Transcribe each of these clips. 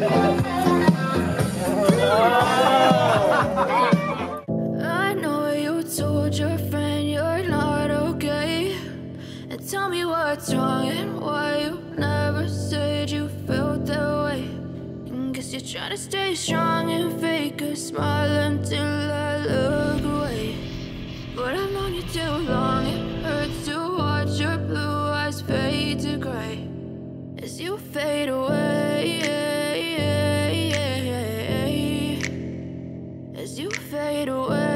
I know you told your friend you're not okay, and tell me what's wrong and why you never said you felt that way. And guess you're trying to stay strong and fake a smile until I look away. But I've known you too long, it hurts to watch your blue eyes fade to gray as you fade away, as you fade away.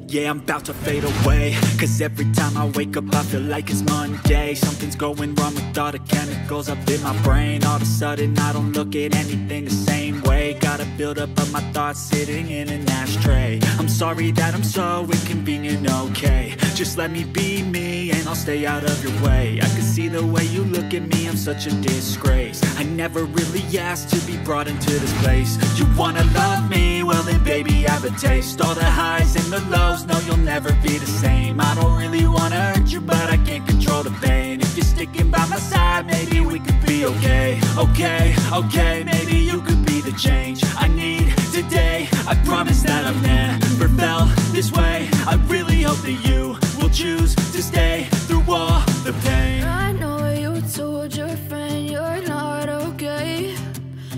Yeah, I'm about to fade away, cause every time I wake up I feel like it's Monday. Something's going wrong with all the chemicals up in my brain. All of a sudden I don't look at anything the same way. Got a buildup of my thoughts sitting in an ashtray. I'm sorry that I'm so inconvenient, okay. Just let me be me and I'll stay out of your way. I can see the way you look at me, I'm such a disgrace. I never really asked to be brought into this place. You wanna love me? Well then baby I have a taste. All the highs and the lows, no you'll never be the same. I don't really wanna hurt you but I can't control the pain. If you're sticking by my side maybe we could be okay. Okay, maybe you could be the change I need today. I promise that I've never felt this way. I really hope that you will choose to stay through all the pain. I know you told your friend you're not okay,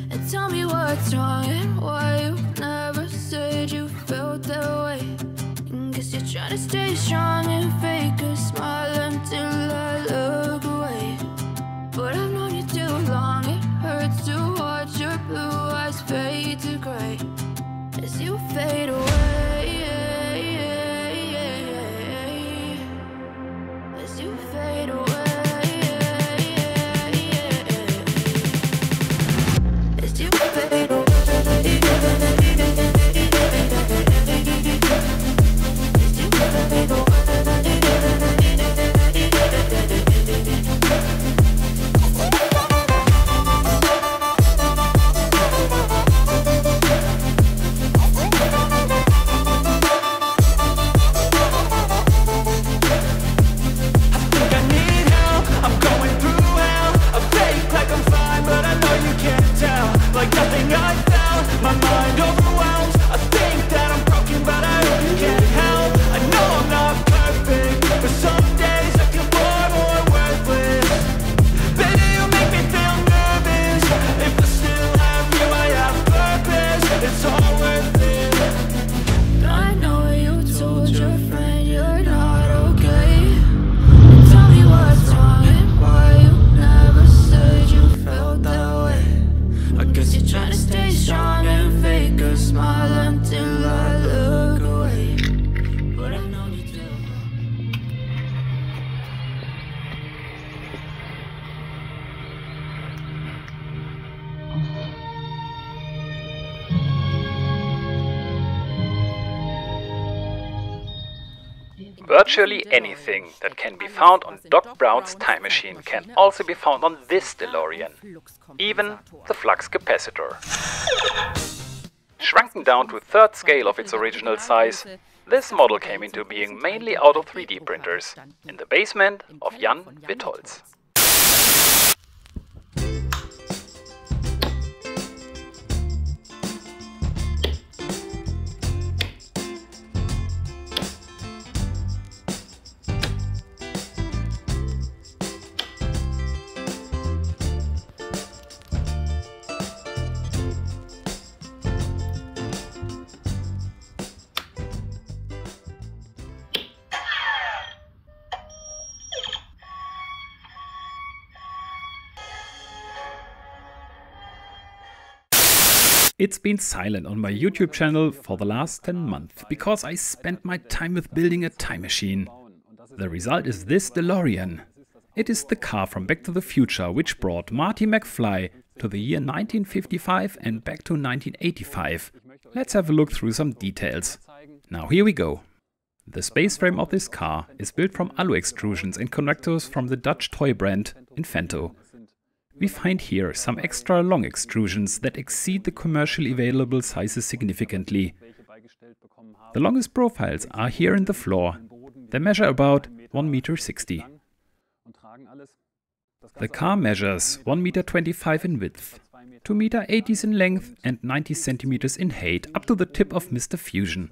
and tell me what's wrong and why you never said you felt that way. And guess you're trying to stay strong and fake a smile until I look away. But I've known you too long, it hurts to watch your blue eyes fade to gray as you fade away, as you fade away, as you fade away. Virtually anything that can be found on Doc Brown's time machine can also be found on this DeLorean, even the flux capacitor. Shrunken down to a third scale of its original size, this model came into being mainly out of 3D printers in the basement of Jan Witholz. It's been silent on my YouTube channel for the last 10 months because I spent my time with building a time machine. The result is this DeLorean. It is the car from Back to the Future which brought Marty McFly to the year 1955 and back to 1985. Let's have a look through some details. Now here we go. The space frame of this car is built from alu extrusions and connectors from the Dutch toy brand INFENTO. We find here some extra long extrusions that exceed the commercially available sizes significantly. The longest profiles are here in the floor. They measure about 1,60 meters. The car measures 1,25 m in width, 2,80 m in length and 90 cm in height up to the tip of Mr. Fusion.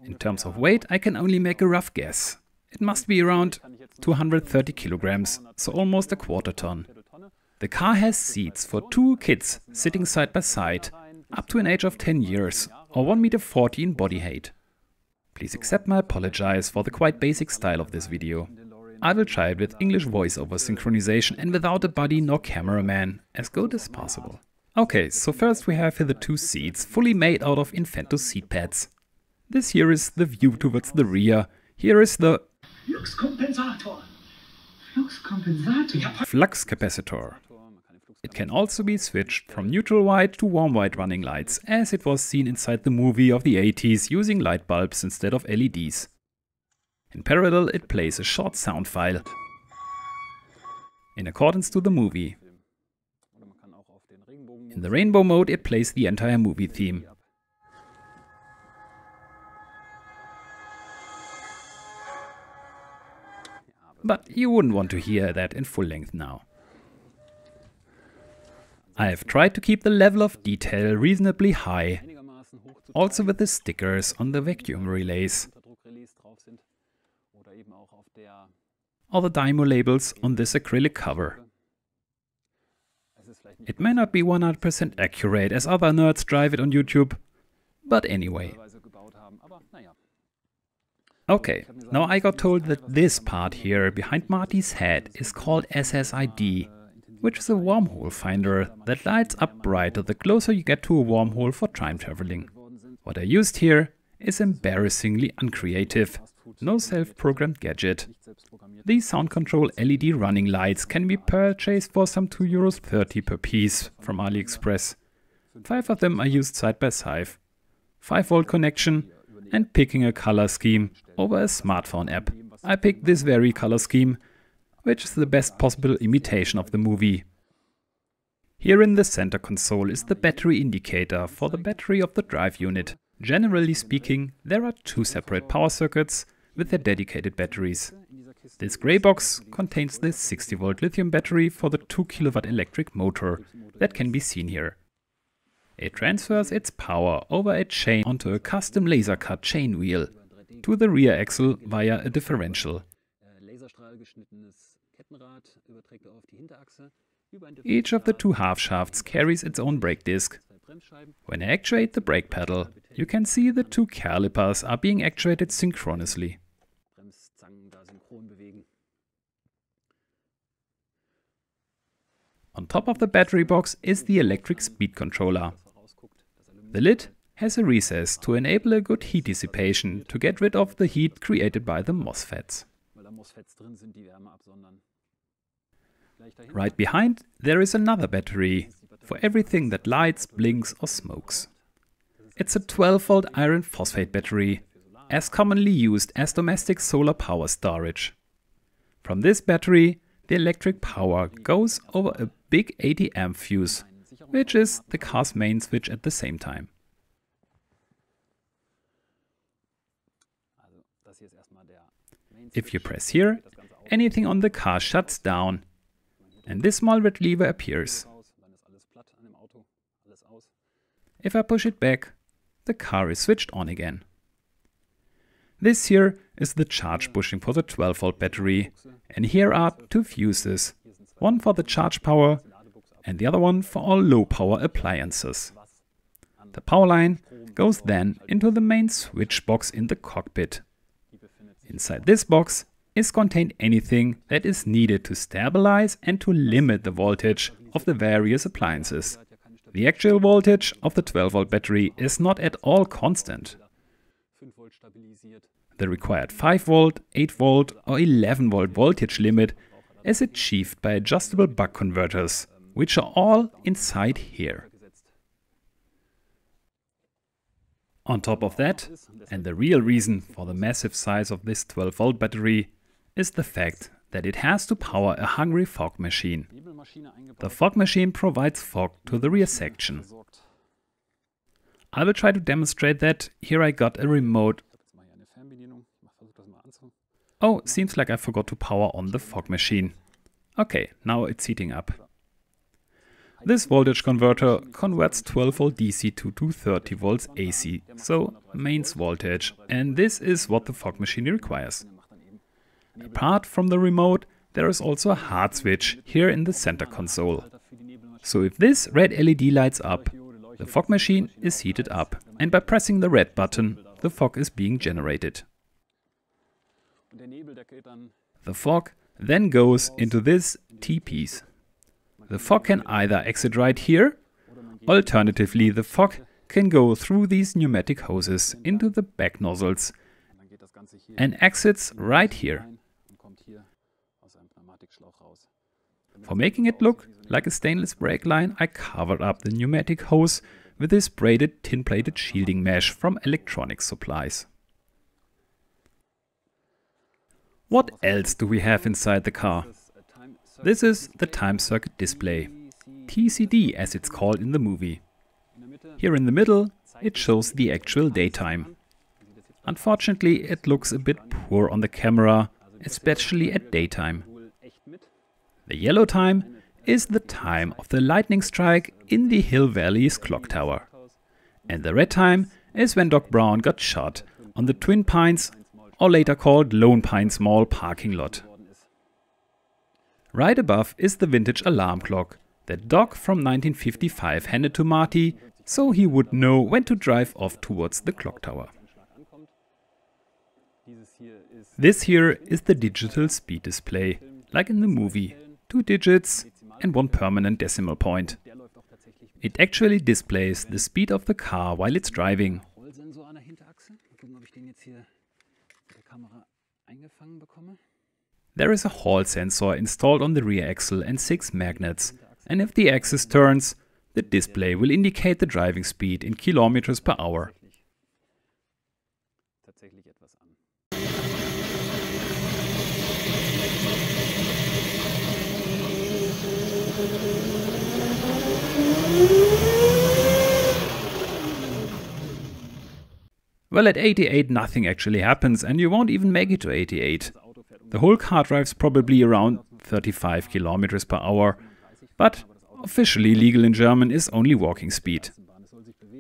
In terms of weight, I can only make a rough guess. It must be around 230 kilograms, so almost a quarter ton. The car has seats for 2 kids sitting side by side, up to an age of 10 years, or 1,40 m in body height. Please accept my apologies for the quite basic style of this video. I will try it with English voiceover synchronization and without a buddy nor cameraman, as good as possible. Okay, so first we have here the 2 seats, fully made out of INFENTO seat pads. This here is the view towards the rear. Here is the flux capacitor. It can also be switched from neutral white to warm white running lights, as it was seen inside the movie of the 80s using light bulbs instead of LEDs. In parallel, it plays a short sound file in accordance to the movie. In the rainbow mode, it plays the entire movie theme. But you wouldn't want to hear that in full length now. I have tried to keep the level of detail reasonably high, also with the stickers on the vacuum relays, or the dymo labels on this acrylic cover. It may not be 100% accurate as other nerds drive it on YouTube, but anyway. Okay, now I got told that this part here behind Marty's head is called SSID, which is a wormhole finder that lights up brighter the closer you get to a wormhole for time traveling. What I used here is embarrassingly uncreative, no self-programmed gadget. These sound control LED running lights can be purchased for some €2.30 per piece from AliExpress. 5 of them are used side by side. 5-volt connection and picking a color scheme over a smartphone app. I picked this very color scheme, which is the best possible imitation of the movie. Here in the center console is the battery indicator for the battery of the drive unit. Generally speaking, there are 2 separate power circuits with their dedicated batteries. This grey box contains the 60-volt lithium battery for the 2 kW electric motor that can be seen here. It transfers its power over a chain onto a custom laser cut chain wheel to the rear axle via a differential. Each of the 2 half shafts carries its own brake disc. When I actuate the brake pedal, you can see the 2 calipers are being actuated synchronously. On top of the battery box is the electric speed controller. The lid has a recess to enable a good heat dissipation to get rid of the heat created by the MOSFETs. Right behind there is another battery for everything that lights, blinks or smokes. It's a 12-volt iron phosphate battery, as commonly used as domestic solar power storage. From this battery, the electric power goes over a big 80 amp fuse, which is the car's main switch at the same time. If you press here, anything on the car shuts down and this small red lever appears. If I push it back, the car is switched on again. This here is the charge bushing for the 12-volt battery, and here are 2 fuses, one for the charge power and the other one for all low power appliances. The power line goes then into the main switch box in the cockpit. Inside this box is contained anything that is needed to stabilize and to limit the voltage of the various appliances. The actual voltage of the 12-volt battery is not at all constant. The required 5-volt, 8-volt or 11-volt voltage limit is achieved by adjustable buck converters, which are all inside here. On top of that, and the real reason for the massive size of this 12-volt battery, is the fact that it has to power a hungry fog machine. The fog machine provides fog to the rear section. I will try to demonstrate that. Here I got a remote. Oh, seems like I forgot to power on the fog machine. Okay, now it's heating up. This voltage converter converts 12 volt DC to 230 volts AC, so mains voltage, and this is what the fog machine requires. Apart from the remote, there is also a hard switch here in the center console. So if this red LED lights up, the fog machine is heated up, and by pressing the red button, the fog is being generated. The fog then goes into this T-piece. The fog can either exit right here, alternatively the fog can go through these pneumatic hoses into the back nozzles and exits right here. For making it look like a stainless brake line, I covered up the pneumatic hose with this braided tin-plated shielding mesh from electronic supplies. What else do we have inside the car? This is the time circuit display, TCD as it's called in the movie. Here in the middle it shows the actual daytime. Unfortunately it looks a bit poor on the camera, especially at daytime. The yellow time is the time of the lightning strike in the Hill Valley's clock tower. And the red time is when Doc Brown got shot on the Twin Pines, or later called Lone Pines Mall parking lot. Right above is the vintage alarm clock that Doc from 1955 handed to Marty, so he would know when to drive off towards the clock tower. This here is the digital speed display, like in the movie, 2 digits and 1 permanent decimal point. It actually displays the speed of the car while it's driving. There is a Hall sensor installed on the rear axle and 6 magnets, and if the axis turns, the display will indicate the driving speed in kilometers per hour. Well, at 88 nothing actually happens and you won't even make it to 88. The whole car drives probably around 35 kilometers per hour, but officially legal in German is only walking speed.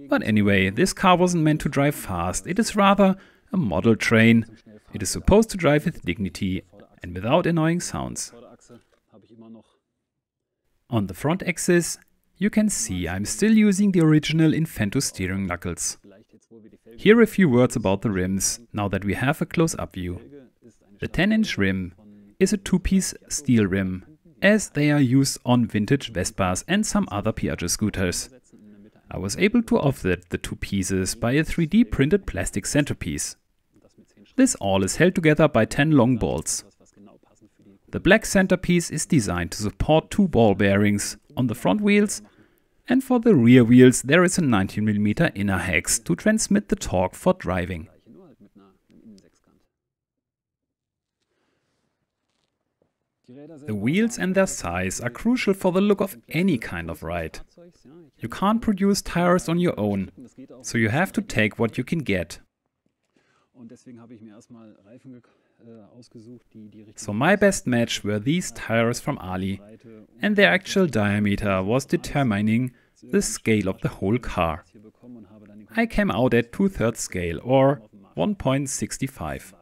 But anyway, this car wasn't meant to drive fast, it is rather a model train. It is supposed to drive with dignity and without annoying sounds. On the front axis, you can see I'm still using the original INFENTO steering knuckles. Here a few words about the rims, now that we have a close-up view. The 10-inch rim is a 2-piece steel rim, as they are used on vintage Vespas and some other Piaggio scooters. I was able to offset the 2 pieces by a 3D printed plastic centerpiece. This all is held together by 10 long bolts. The black centerpiece is designed to support 2 ball bearings on the front wheels, and for the rear wheels there is a 19mm inner hex to transmit the torque for driving. The wheels and their size are crucial for the look of any kind of ride. You can't produce tires on your own, so you have to take what you can get. So my best match were these tires from Ali, and their actual diameter was determining the scale of the whole car. I came out at 2/3 scale, or 1.65.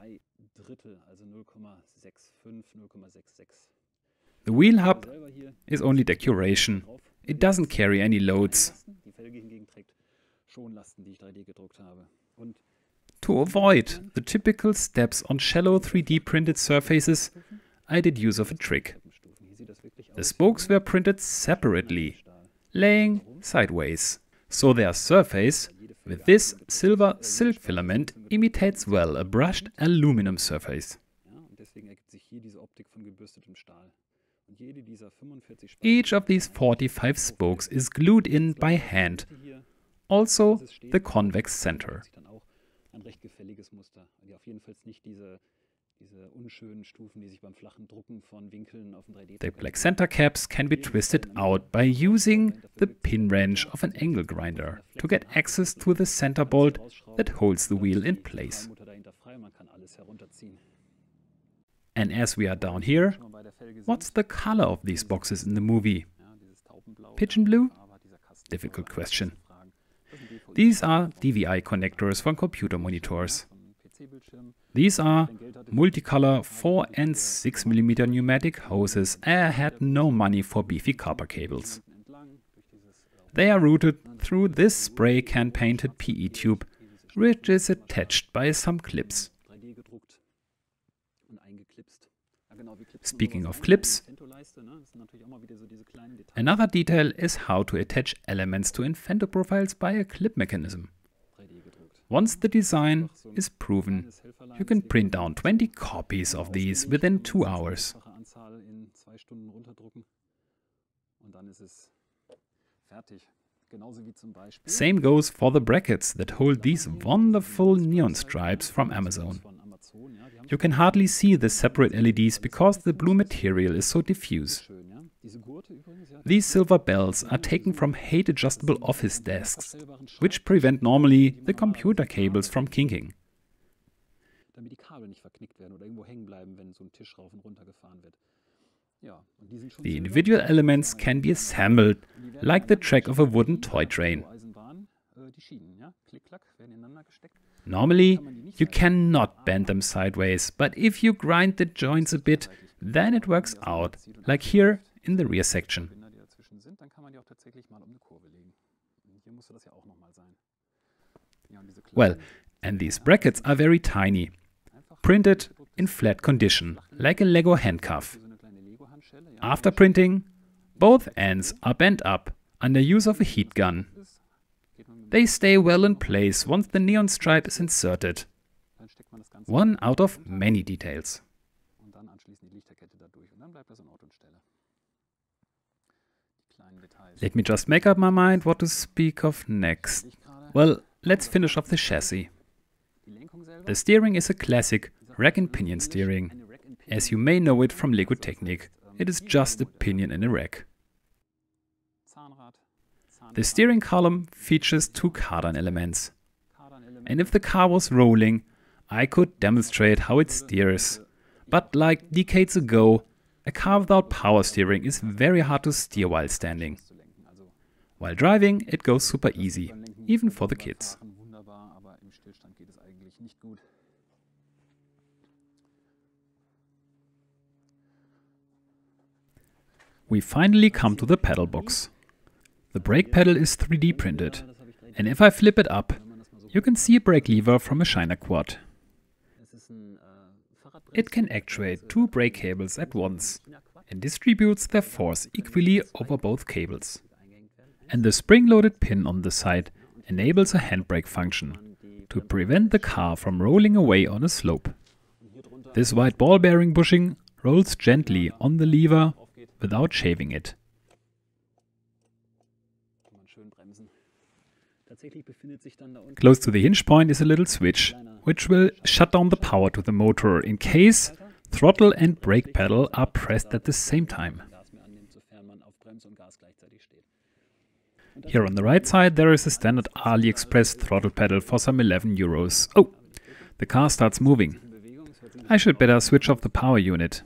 The wheel hub is only decoration. It doesn't carry any loads. To avoid the typical steps on shallow 3D printed surfaces, I did use of a trick. The spokes were printed separately, laying sideways, so their surface with this silver silk filament imitates well a brushed aluminum surface. Each of these 45 spokes is glued in by hand, also the convex center. The black center caps can be twisted out by using the pin wrench of an angle grinder to get access to the center bolt that holds the wheel in place. And as we are down here, What's the color of these boxes in the movie? Pigeon blue? Difficult question. These are DVI connectors for computer monitors. These are multicolor 4 and 6 mm pneumatic hoses. I had no money for beefy copper cables. They are routed through this spray can painted PE tube, which is attached by some clips. Speaking of clips, another detail is how to attach elements to INFENTO profiles by a clip mechanism. Once the design is proven, you can print down 20 copies of these within 2 hours. Same goes for the brackets that hold these wonderful neon stripes from Amazon. You can hardly see the separate LEDs because the blue material is so diffuse. These silver bells are taken from height-adjustable office desks, which prevent normally the computer cables from kinking. The individual elements can be assembled like the track of a wooden toy train. Normally, you cannot bend them sideways, but if you grind the joints a bit, then it works out, like here in the rear section. Well, and these brackets are very tiny, printed in flat condition, like a Lego handcuff. After printing, both ends are bent up under use of a heat gun. They stay well in place once the neon stripe is inserted. One out of many details. Let me just make up my mind what to speak of next. Well, let's finish off the chassis. The steering is a classic rack and pinion steering. As you may know it from Lego Technic, it is just a pinion in a rack. The steering column features 2 cardan elements. And if the car was rolling, I could demonstrate how it steers. But like decades ago, a car without power steering is very hard to steer while standing. While driving, it goes super easy, even for the kids. We finally come to the pedal box. The brake pedal is 3D printed, and if I flip it up, you can see a brake lever from a Shiner quad. It can actuate 2 brake cables at once and distributes their force equally over both cables. And the spring-loaded pin on the side enables a handbrake function to prevent the car from rolling away on a slope. This white ball bearing bushing rolls gently on the lever without shaving it. Close to the hinge point is a little switch, which will shut down the power to the motor in case throttle and brake pedal are pressed at the same time. Here on the right side there is a standard AliExpress throttle pedal for some 11 euros. Oh, the car starts moving. I should better switch off the power unit.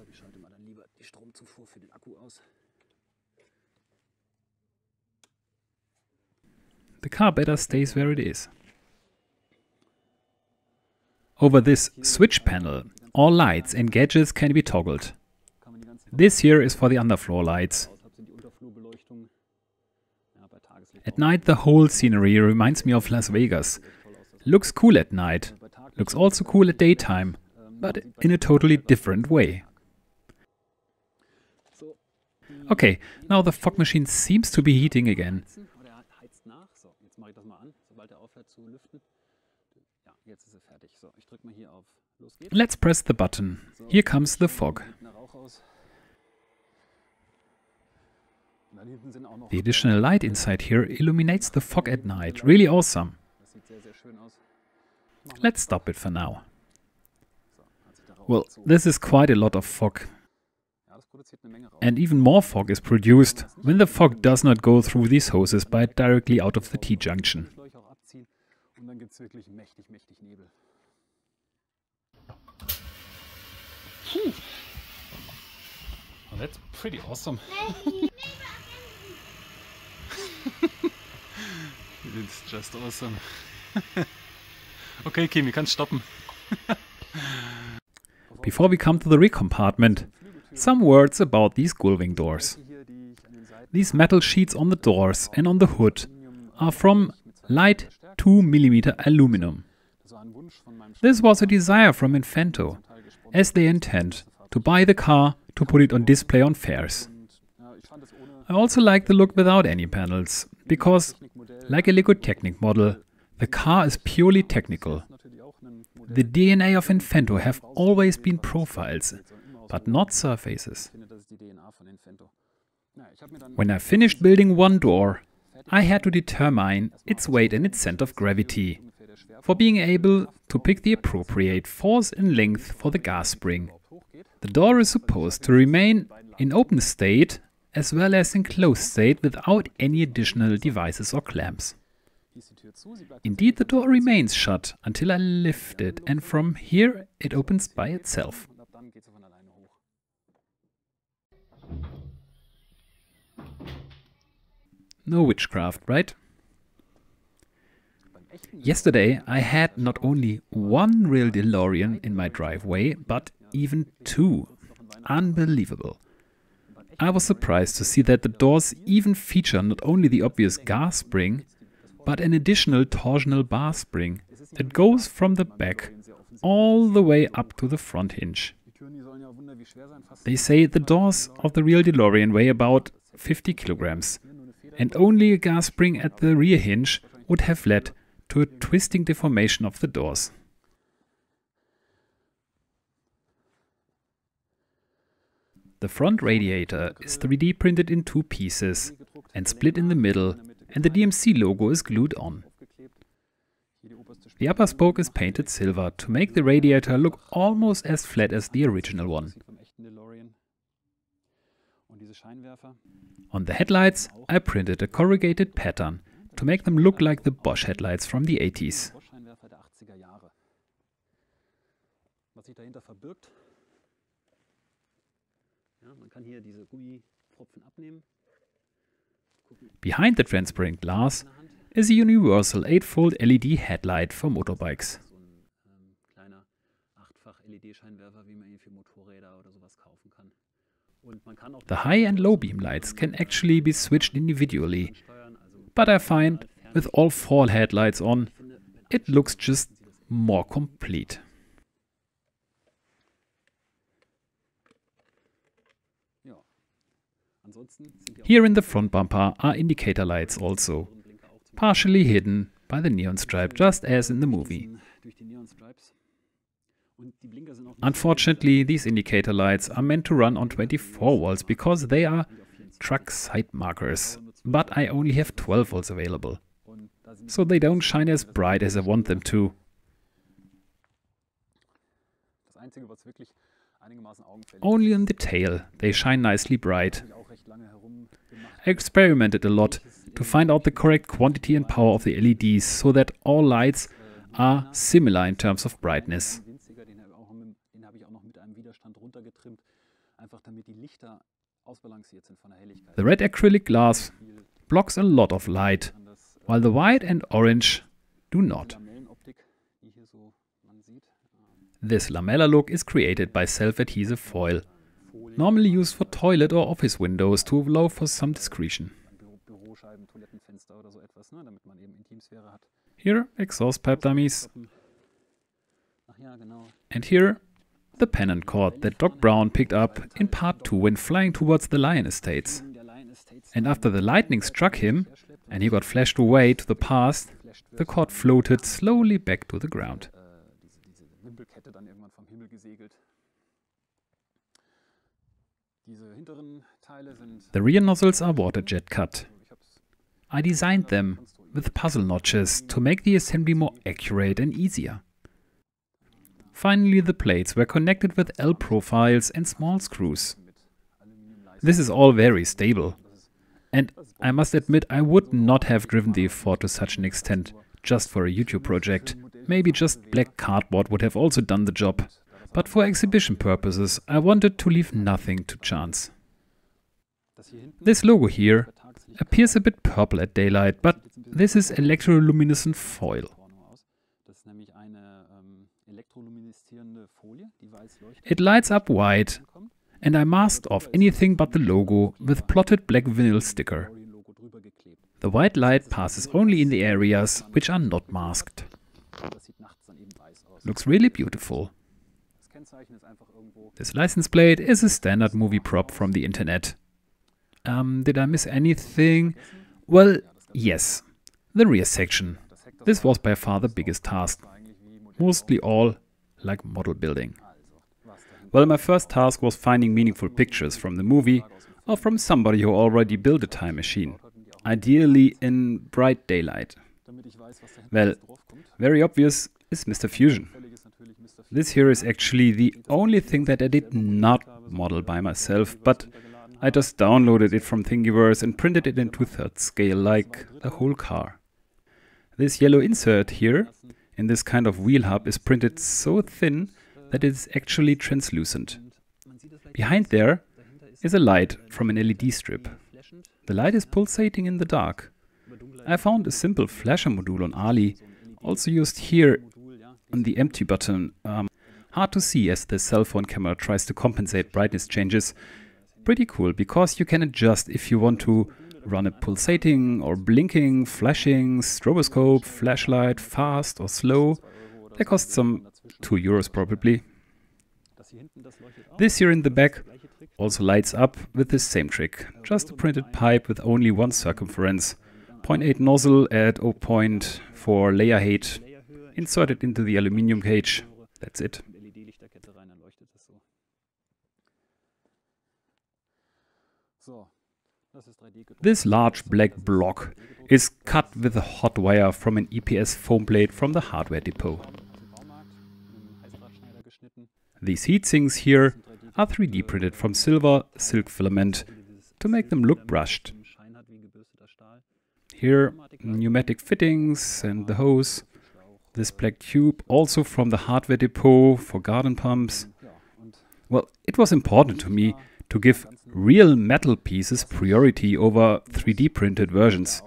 The car better stays where it is. Over this switch panel, all lights and gadgets can be toggled. This here is for the underfloor lights. At night the whole scenery reminds me of Las Vegas. Looks cool at night, looks also cool at daytime, but in a totally different way. Okay, now the fog machine seems to be heating again. Let's press the button. Here comes the fog. The additional light inside here illuminates the fog at night. Really awesome. Let's stop it for now. Well, this is quite a lot of fog. And even more fog is produced when the fog does not go through these hoses but directly out of the T-junction. Oh, that's pretty awesome. It's just awesome. Okay, Kimi, kannst stoppen. Before we come to the rear compartment, some words about these gullwing doors. These metal sheets on the doors and on the hood are from light 2mm aluminum. This was a desire from INFENTO, as they intend to buy the car to put it on display on fairs. I also like the look without any panels, because, like a Lego Technic model, the car is purely technical. The DNA of INFENTO have always been profiles, but not surfaces. When I finished building one door, I had to determine its weight and its center of gravity, for being able to pick the appropriate force and length for the gas spring. The door is supposed to remain in open state as well as in closed state without any additional devices or clamps. Indeed, the door remains shut until I lift it, and from here it opens by itself. No witchcraft, right? Yesterday I had not only one real DeLorean in my driveway, but even two. Unbelievable. I was surprised to see that the doors even feature not only the obvious gas spring, but an additional torsional bar spring that goes from the back all the way up to the front hinge. They say the doors of the real DeLorean weigh about 50 kilograms, and only a gas spring at the rear hinge would have led to a twisting deformation of the doors. The front radiator is 3D printed in two pieces and split in the middle, and the DMC logo is glued on. The upper spoke is painted silver to make the radiator look almost as flat as the original one. On the headlights, I printed a corrugated pattern to make them look like the Bosch headlights from the 80s. Behind the transparent glass is a universal 8-fold LED headlight for motorbikes. The high and low beam lights can actually be switched individually, but I find with all 4 headlights on, it looks just more complete. Here in the front bumper are indicator lights also, partially hidden by the neon stripe, just as in the movie. Unfortunately, these indicator lights are meant to run on 24 volts because they are truck side markers, but I only have 12 volts available, so they don't shine as bright as I want them to. Only in the tail they shine nicely bright. I experimented a lot to find out the correct quantity and power of the LEDs so that all lights are similar in terms of brightness. The red acrylic glass blocks a lot of light, while the white and orange do not. This lamella look is created by self-adhesive foil, normally used for toilet or office windows to allow for some discretion. Here, exhaust pipe dummies. And here, the pennant cord that Doc Brown picked up in part 2 when flying towards the Lion Estates. And after the lightning struck him and he got flashed away to the past, the cord floated slowly back to the ground. The rear nozzles are water jet cut. I designed them with puzzle notches to make the assembly more accurate and easier. Finally, the plates were connected with L profiles and small screws. This is all very stable, and I must admit I would not have driven the Ford to such an extent just for a YouTube project. Maybe just black cardboard would have also done the job, but for exhibition purposes I wanted to leave nothing to chance. This logo here appears a bit purple at daylight, but this is electroluminescent foil. It lights up white, and I masked off anything but the logo with plotted black vinyl sticker. The white light passes only in the areas which are not masked. Looks really beautiful. This license plate is a standard movie prop from the internet. Did I miss anything? Well, yes, the rear section. This was by far the biggest task. Mostly all like model building. Well, my first task was finding meaningful pictures from the movie or from somebody who already built a time machine, ideally in bright daylight. Well, very obvious is Mr. Fusion. This here is actually the only thing that I did not model by myself, but I just downloaded it from Thingiverse and printed it in 2/3 scale, like the whole car. This yellow insert here, in this kind of wheel hub, is printed so thin that it is actually translucent. Behind there is a light from an LED strip. The light is pulsating in the dark. I found a simple flasher module on Ali, also used here on the empty button. Hard to see as the cell phone camera tries to compensate brightness changes. Pretty cool, because you can adjust if you want to run a pulsating or blinking, flashing, stroboscope, flashlight, fast or slow. They cost some €2 probably. This here in the back also lights up with the same trick. Just a printed pipe with only one circumference. 0.8 nozzle at 0.4 layer height. Inserted into the aluminium cage. That's it. This large black block is cut with a hot wire from an EPS foam plate from the hardware depot. These heatsinks here are 3D printed from silver silk filament to make them look brushed. Here, pneumatic fittings and the hose. This black tube also from the hardware depot for garden pumps. Well, it was important to me to give real metal pieces priority over 3D printed versions.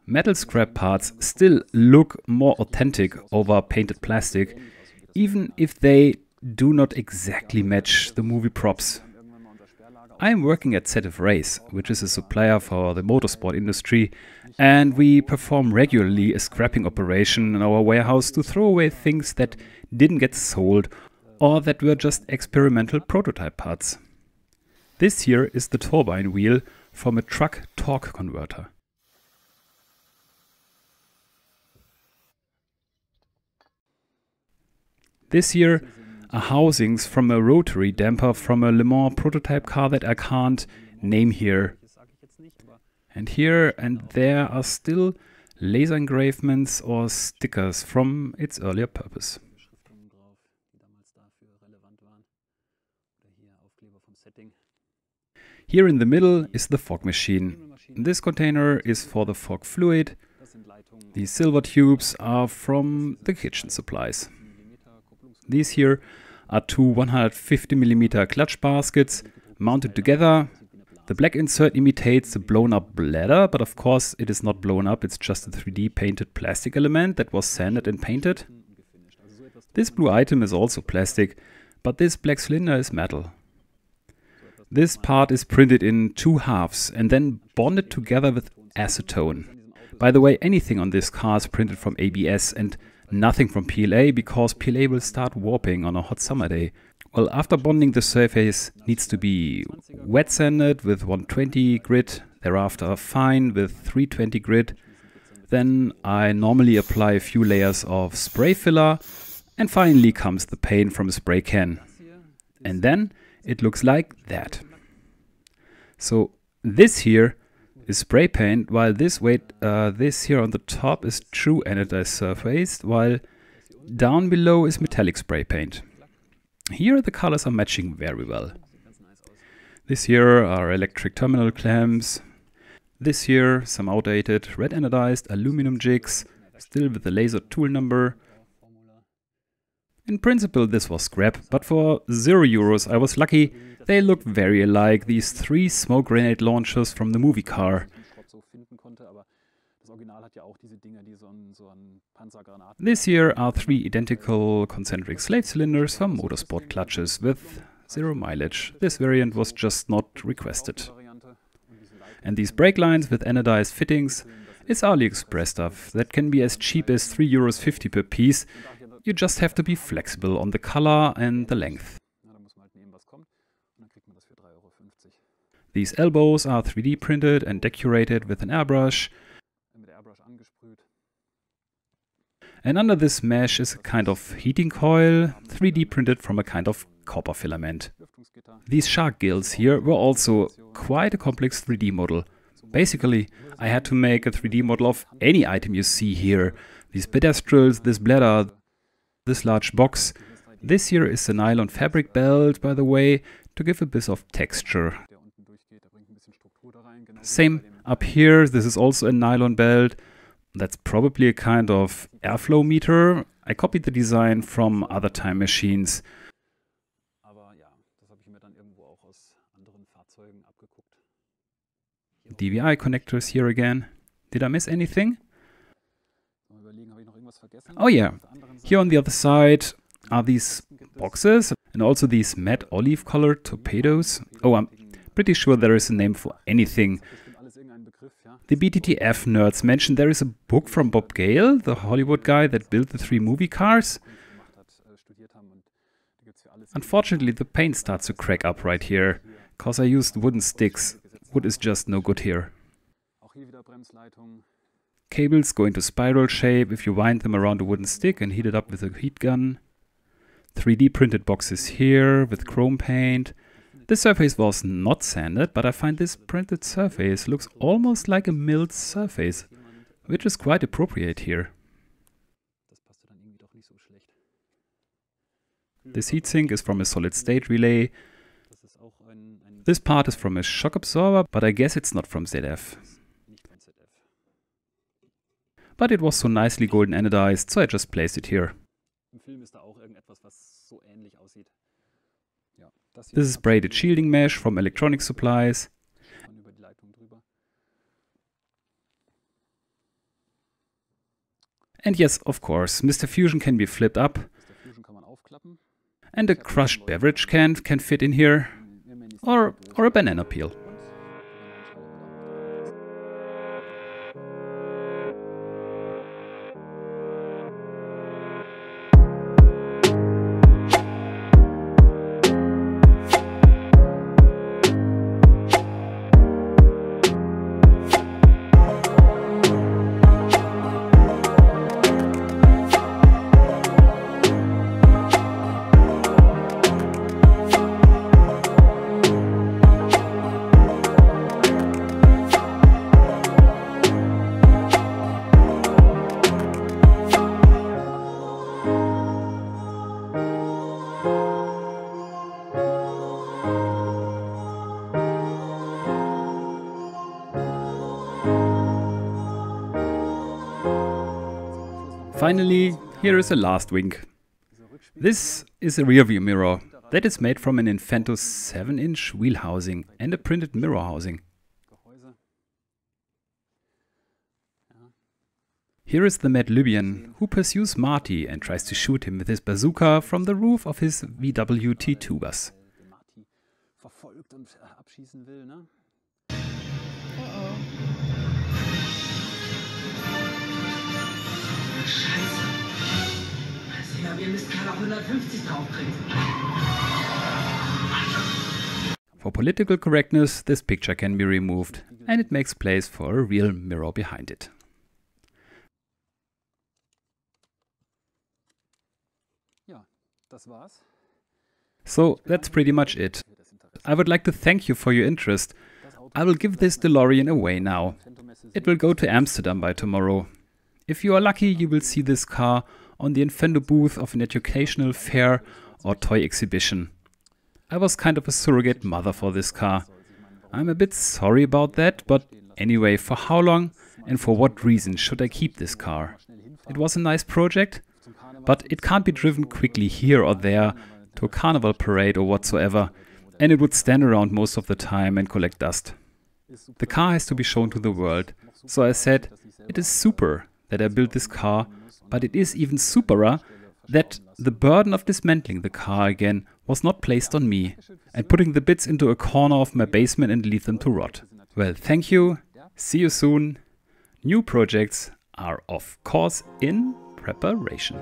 Metal scrap parts still look more authentic over painted plastic, even if they do not exactly match the movie props. I am working at ZF Race, which is a supplier for the motorsport industry, and we perform regularly a scrapping operation in our warehouse to throw away things that didn't get sold or that were just experimental prototype parts. This here is the turbine wheel from a truck torque converter. This here are housings from a rotary damper from a Le Mans prototype car that I can't name here. And here and there are still laser engravements or stickers from its earlier purpose. Here in the middle is the fog machine. This container is for the fog fluid. These silver tubes are from the kitchen supplies. These here are two 150mm clutch baskets mounted together. The black insert imitates a blown up bladder, but of course it is not blown up, it's just a 3D painted plastic element that was sanded and painted. This blue item is also plastic, but this black cylinder is metal. This part is printed in 2 halves and then bonded together with acetone. By the way, anything on this car is printed from ABS and nothing from PLA, because PLA will start warping on a hot summer day. Well, after bonding, the surface needs to be wet sanded with 120 grit, thereafter fine with 320 grit. Then I normally apply a few layers of spray filler, and finally comes the paint from a spray can. And then it looks like that. So this here is spray paint, while this here on the top is true anodized surface, while down below is metallic spray paint. Here the colors are matching very well. This here are electric terminal clamps. This here some outdated red anodized aluminum jigs, still with the laser tool number. In principle this was scrap, but for €0 I was lucky. They look very alike, these 3 smoke grenade launchers from the movie car. This here are 3 identical concentric slave cylinders for motorsport clutches with 0 mileage. This variant was just not requested. And these brake lines with anodized fittings, it's AliExpress stuff that can be as cheap as €3.50 per piece. You just have to be flexible on the color and the length. These elbows are 3D printed and decorated with an airbrush. And under this mesh is a kind of heating coil, 3D printed from a kind of copper filament. These shark gills here were also quite a complex 3D model. Basically, I had to make a 3D model of any item you see here. These pedestrians, this bladder, this large box. This here is a nylon fabric belt, by the way, to give a bit of texture. Same up here, this is also a nylon belt. That's probably a kind of airflow meter. I copied the design from other time machines. DVI connectors here again. Did I miss anything? Oh yeah, here on the other side are these boxes and also these matte olive colored torpedoes. Oh, I'm pretty sure there is a name for anything. The BTTF nerds mentioned there is a book from Bob Gale, the Hollywood guy that built the 3 movie cars. Unfortunately, the paint starts to crack up right here, cause I used wooden sticks. Wood is just no good here. Cables go into spiral shape if you wind them around a wooden stick and heat it up with a heat gun. 3D printed boxes here with chrome paint. This surface was not sanded, but I find this printed surface looks almost like a milled surface, which is quite appropriate here. This heatsink is from a solid state relay. This part is from a shock absorber, but I guess it's not from ZF. But it was so nicely golden anodized, so I just placed it here. This is braided shielding mesh from electronic supplies. And yes, of course, Mr. Fusion can be flipped up. And a crushed beverage can fit in here. Or a banana peel. Finally, here is a last wink. This is a rearview mirror that is made from an INFENTO 7-inch wheel housing and a printed mirror housing. Here is the mad Libyan who pursues Marty and tries to shoot him with his bazooka from the roof of his VW T2 bus. For political correctness, this picture can be removed, and it makes place for a real mirror behind it. So that's pretty much it. I would like to thank you for your interest. I will give this DeLorean away now. It will go to Amsterdam by tomorrow. If you are lucky, you will see this car on the INFENTO booth of an educational fair or toy exhibition. I was kind of a surrogate mother for this car. I'm a bit sorry about that, but anyway, for how long and for what reason should I keep this car? It was a nice project, but it can't be driven quickly here or there to a carnival parade or whatsoever, and it would stand around most of the time and collect dust. The car has to be shown to the world, so I said, it is super that I built this car, but it is even superer that the burden of dismantling the car again was not placed on me and putting the bits into a corner of my basement and leave them to rot. Well, thank you, see you soon. New projects are of course in preparation.